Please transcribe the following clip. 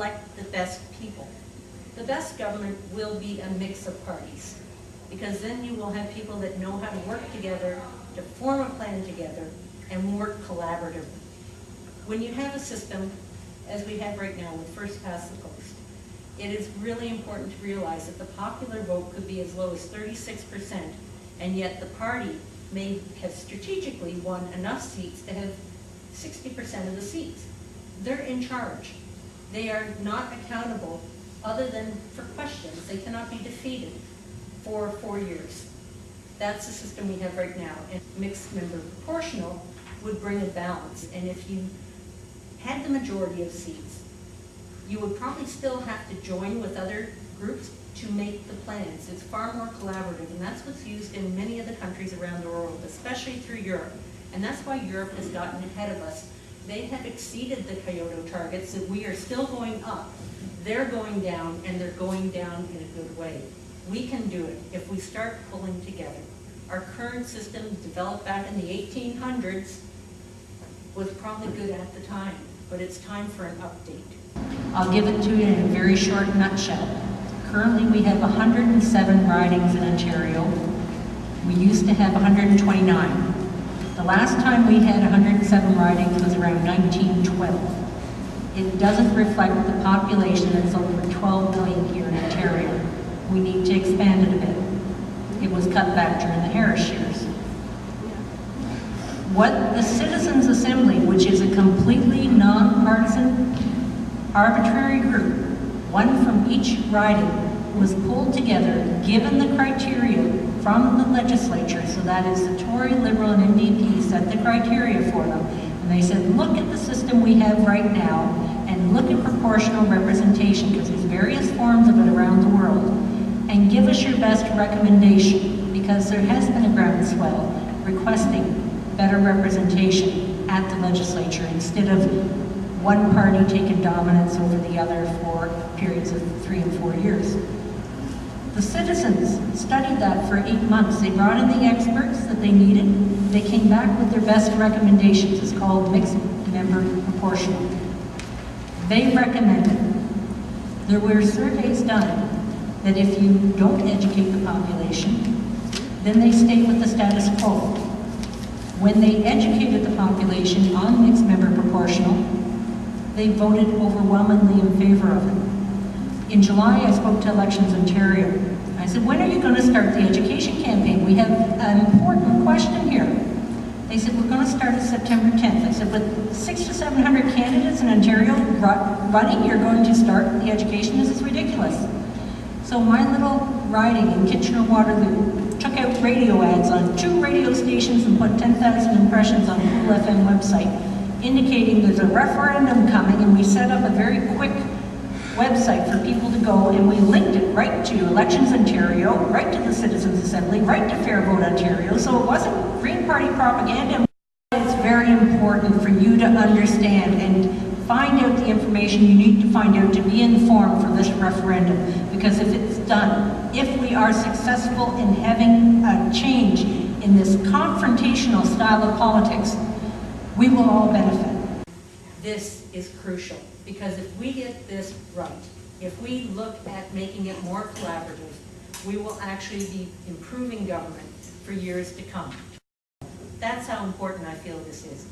elect the best people. The best government will be a mix of parties, because then you will have people that know how to work together, to form a plan together, and work collaboratively. When you have a system, as we have right now with first past the post, it is really important to realize that the popular vote could be as low as 36%, and yet the party may have strategically won enough seats to have 60% of the seats. They're in charge. They are not accountable other than for questions. They cannot be defeated for 4 years. That's the system we have right now. And mixed member proportional would bring a balance. And if you had the majority of seats, you would probably still have to join with other groups to make the plans. It's far more collaborative, and that's what's used in many of the countries around the world, especially through Europe. And that's why Europe has gotten ahead of us. They have exceeded the Kyoto targets, and we are still going up. They're going down, and they're going down in a good way. We can do it if we start pulling together. Our current system, developed back in the 1800s, was probably good at the time, but it's time for an update. I'll give it to you in a very short nutshell. Currently, we have 107 ridings in Ontario. We used to have 129. The last time we had 107 ridings was around 1912. It doesn't reflect the population that's over 12 million here in Ontario. We need to expand it a bit. It was cut back during the Harris years. What the Citizens Assembly, which is a completely non-partisan, arbitrary group, one from each riding, was pulled together, given the criteria from the legislature, so that is the Tory, Liberal, and NDP set the criteria for them, and they said, look at the system we have right now, and look at proportional representation, because there's various forms of it around the world, and give us your best recommendation, because there has been a groundswell requesting better representation at the legislature, instead of one party taking dominance over the other for periods of 3 and 4 years. The citizens studied that for 8 months. They brought in the experts that they needed. They came back with their best recommendations. It's called mixed member proportional. They recommended, there were surveys done that if you don't educate the population, then they stay with the status quo. When they educated the population on mixed member proportional, they voted overwhelmingly in favor of it. In July, I spoke to Elections Ontario. I said, when are you going to start the education campaign? We have an important question here. They said, we're going to start at September 10th. I said, with 600 to 700 candidates in Ontario running, you're going to start the education? This is ridiculous. So my little riding in Kitchener-Waterloo took out radio ads on 2 radio stations and put 10,000 impressions on Cool FM website, indicating there's a referendum coming, and we set up a very quick website for people to go, and we linked it right to Elections Ontario, right to the Citizens Assembly, right to Fair Vote Ontario, so it wasn't Green Party propaganda. It's very important for you to understand and find out the information you need to find out to be informed for this referendum, because if it's done, if we are successful in having a change in this confrontational style of politics, we will all benefit. This is crucial, because if we get this right, if we look at making it more collaborative, we will actually be improving government for years to come. That's how important I feel this is.